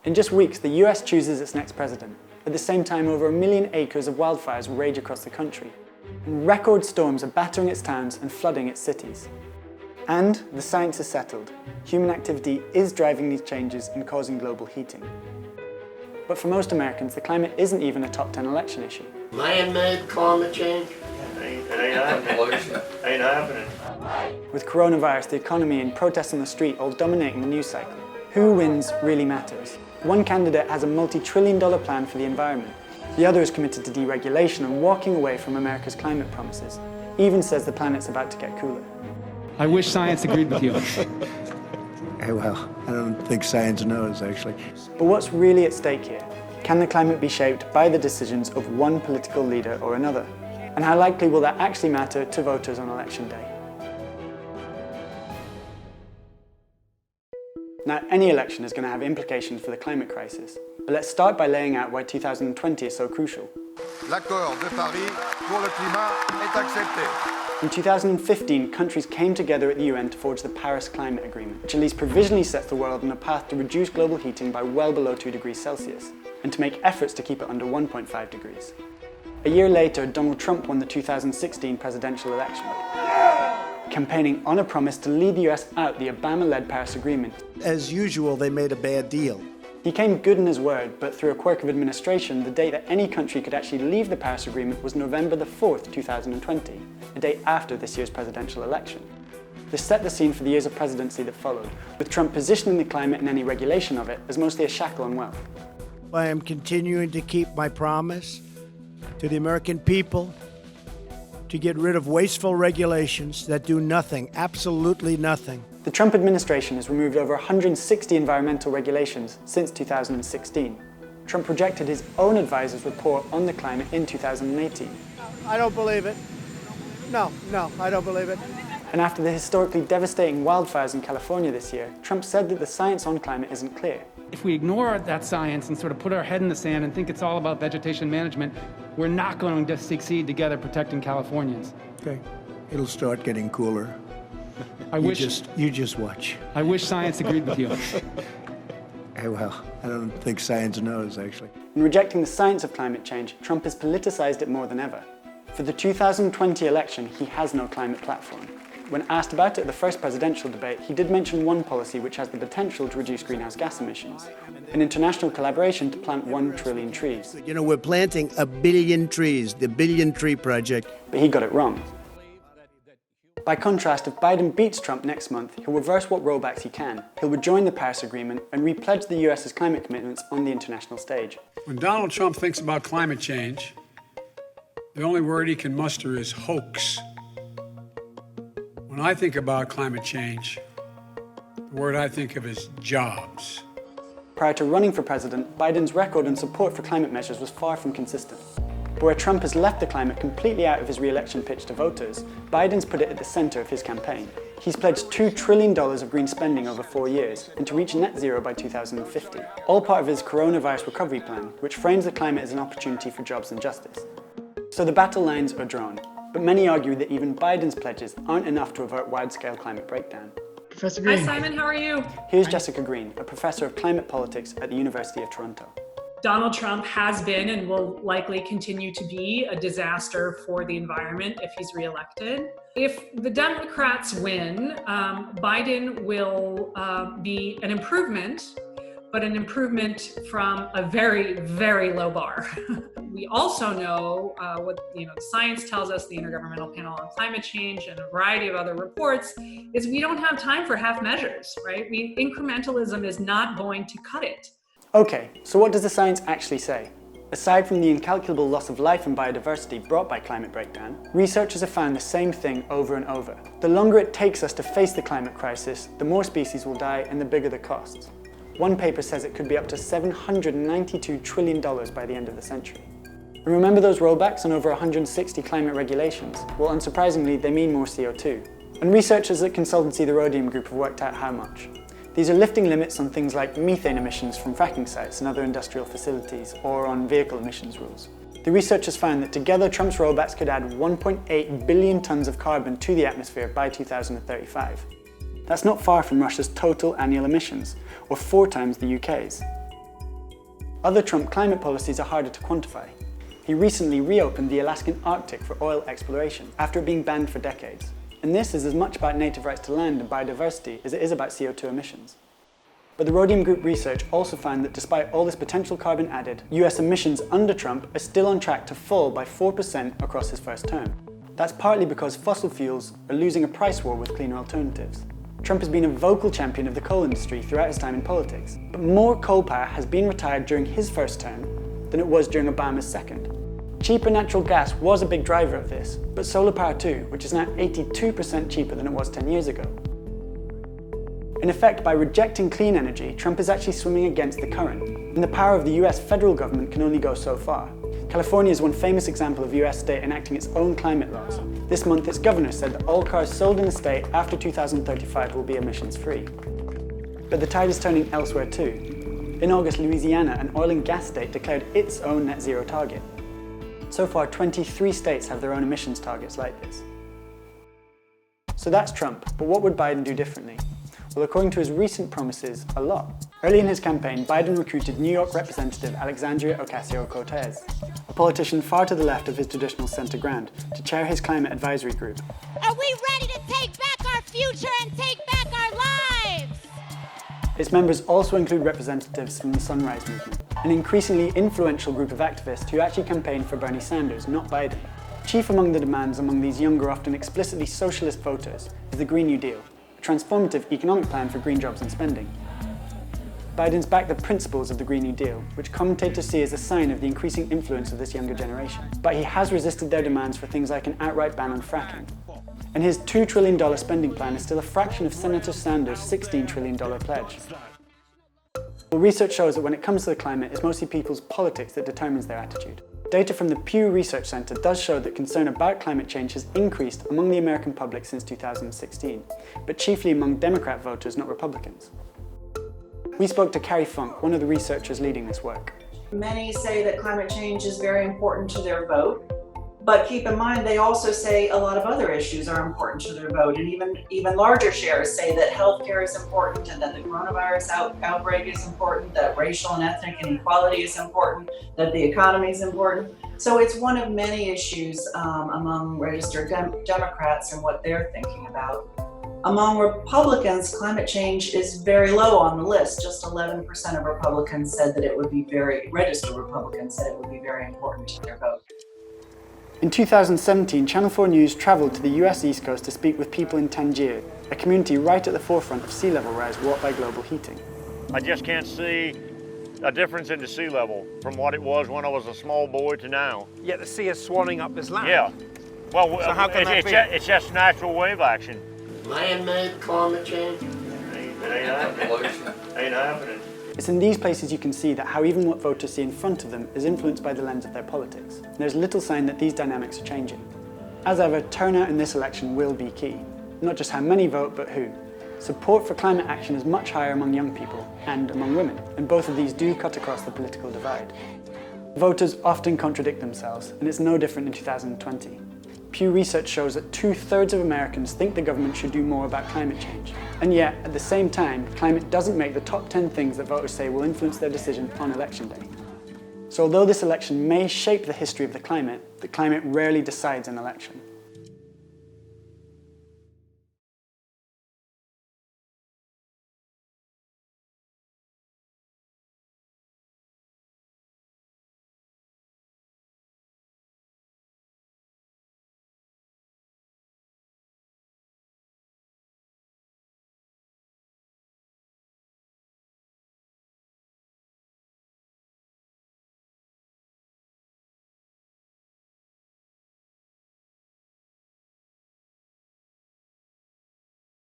In just weeks, the US chooses its next president. At the same time, over 1 million acres of wildfires rage across the country. And record storms are battering its towns and flooding its cities. And the science is settled. Human activity is driving these changes and causing global heating. But for most Americans, the climate isn't even a top 10 election issue. Man-made climate change? Ain't happening. Ain't happening. With coronavirus, the economy, and protests on the street all dominating the news cycle, who wins really matters. One candidate has a multi-trillion-dollar plan for the environment. The other is committed to deregulation and walking away from America's climate promises. Even says the planet's about to get cooler. I wish science agreed with you. Well, I don't think science knows, actually. But what's really at stake here? Can the climate be shaped by the decisions of one political leader or another? And how likely will that actually matter to voters on election day? Now, any election is going to have implications for the climate crisis. But let's start by laying out why 2020 is so crucial. L'accord de Paris pour le climat est accepté. In 2015, countries came together at the UN to forge the Paris Climate Agreement, which at least provisionally sets the world on a path to reduce global heating by well below 2 degrees Celsius, and to make efforts to keep it under 1.5 degrees. A year later, Donald Trump won the 2016 presidential election, campaigning on a promise to lead the US out the Obama-led Paris Agreement. As usual, they made a bad deal. He came good in his word, but through a quirk of administration, the date that any country could actually leave the Paris Agreement was November the 4th, 2020, a day after this year's presidential election. This set the scene for the years of presidency that followed, with Trump positioning the climate and any regulation of it as mostly a shackle on wealth. I am continuing to keep my promise to the American people to get rid of wasteful regulations that do nothing, absolutely nothing. The Trump administration has removed over 160 environmental regulations since 2016. Trump rejected his own advisor's report on the climate in 2018. I don't believe it. No, I don't believe it. And after the historically devastating wildfires in California this year, Trump said that the science on climate isn't clear. If we ignore that science and sort of put our head in the sand and think it's all about vegetation management, we're not going to succeed together protecting Californians. Okay, it'll start getting cooler. You just watch. I wish science agreed with you. Well, I don't think science knows, actually. In rejecting the science of climate change, Trump has politicized it more than ever. For the 2020 election, he has no climate platform. When asked about it at the first presidential debate, he did mention one policy which has the potential to reduce greenhouse gas emissions, an international collaboration to plant 1 trillion trees. You know, we're planting 1 billion trees, the Billion Tree Project. But he got it wrong. By contrast, if Biden beats Trump next month, he'll reverse what rollbacks he can. He'll rejoin the Paris Agreement and repledge the US's climate commitments on the international stage. When Donald Trump thinks about climate change, the only word he can muster is hoax. When I think about climate change, the word I think of is jobs. Prior to running for president, Biden's record and support for climate measures was far from consistent. But where Trump has left the climate completely out of his re-election pitch to voters, Biden's put it at the center of his campaign. He's pledged $2 trillion of green spending over 4 years, and to reach net zero by 2050. All part of his coronavirus recovery plan, which frames the climate as an opportunity for jobs and justice. So the battle lines are drawn, but many argue that even Biden's pledges aren't enough to avert wide-scale climate breakdown. Professor Green. Hi Simon, how are you? Here's Jessica Green, a professor of climate politics at the University of Toronto. Donald Trump has been and will likely continue to be a disaster for the environment if he's reelected. If the Democrats win, Biden will be an improvement, but an improvement from a very, very low bar. We also know what the science tells us, the Intergovernmental Panel on Climate Change and a variety of other reports, is we don't have time for half measures, right? Incrementalism is not going to cut it. Okay, so what does the science actually say? Aside from the incalculable loss of life and biodiversity brought by climate breakdown, researchers have found the same thing over and over. The longer it takes us to face the climate crisis, the more species will die and the bigger the costs. One paper says it could be up to $792 trillion by the end of the century. And remember those rollbacks on over 160 climate regulations? Well, unsurprisingly, they mean more CO2. And researchers at consultancy the Rhodium Group have worked out how much. These are lifting limits on things like methane emissions from fracking sites and other industrial facilities, or on vehicle emissions rules. The researchers found that together Trump's rollbacks could add 1.8 billion tons of carbon to the atmosphere by 2035. That's not far from Russia's total annual emissions, or 4 times the UK's. Other Trump climate policies are harder to quantify. He recently reopened the Alaskan Arctic for oil exploration after it being banned for decades. And this is as much about native rights to land and biodiversity as it is about CO2 emissions. But the Rhodium Group research also found that despite all this potential carbon added, US emissions under Trump are still on track to fall by 4% across his first term. That's partly because fossil fuels are losing a price war with cleaner alternatives. Trump has been a vocal champion of the coal industry throughout his time in politics, but more coal power has been retired during his first term than it was during Obama's second. Cheaper natural gas was a big driver of this, but solar power too, which is now 82% cheaper than it was 10 years ago. In effect, by rejecting clean energy, Trump is actually swimming against the current, and the power of the US federal government can only go so far. California is one famous example of a US state enacting its own climate laws. This month, its governor said that all cars sold in the state after 2035 will be emissions-free. But the tide is turning elsewhere too. In August, Louisiana, an oil and gas state, declared its own net zero target. So far, 23 states have their own emissions targets like this. So that's Trump, but what would Biden do differently? Well, according to his recent promises, a lot. Early in his campaign, Biden recruited New York Representative Alexandria Ocasio-Cortez, a politician far to the left of his traditional center ground, to chair his climate advisory group. Are we ready to take back our future and take back our lives? Its members also include representatives from the Sunrise Movement, an increasingly influential group of activists who actually campaigned for Bernie Sanders, not Biden. Chief among the demands among these younger, often explicitly socialist voters is the Green New Deal, a transformative economic plan for green jobs and spending. Biden's backed the principles of the Green New Deal, which commentators see as a sign of the increasing influence of this younger generation. But he has resisted their demands for things like an outright ban on fracking. And his $2 trillion spending plan is still a fraction of Senator Sanders' $16 trillion pledge. Well, research shows that when it comes to the climate, it's mostly people's politics that determines their attitude. Data from the Pew Research Center does show that concern about climate change has increased among the American public since 2016, but chiefly among Democrat voters, not Republicans. We spoke to Carrie Funk, one of the researchers leading this work. Many say that climate change is very important to their vote, but keep in mind they also say a lot of other issues are important to their vote, and even larger shares say that healthcare is important and that the coronavirus outbreak is important, that racial and ethnic inequality is important, that the economy is important. So it's one of many issues among registered Democrats and what they're thinking about. Among Republicans, climate change is very low on the list. Just 11% of Republicans said that it would be registered Republicans said it would be very important to their vote. In 2017, Channel 4 News travelled to the US East Coast to speak with people in Tangier, a community right at the forefront of sea level rise wrought by global heating. I just can't see a difference in the sea level from what it was when I was a small boy to now. Yet the sea is swallowing up this land. Yeah. Well, so how can that be? It's just natural wave action. Man-made climate change. It ain't happening. Ain't happening. It's in these places you can see that how even what voters see in front of them is influenced by the lens of their politics. And there's little sign that these dynamics are changing. As ever, turnout in this election will be key. Not just how many vote, but who. Support for climate action is much higher among young people and among women, and both of these do cut across the political divide. Voters often contradict themselves, and it's no different in 2020. Pew Research shows that 2/3 of Americans think the government should do more about climate change. And yet, at the same time, climate doesn't make the top 10 things that voters say will influence their decision on election day. So although this election may shape the history of the climate rarely decides an election.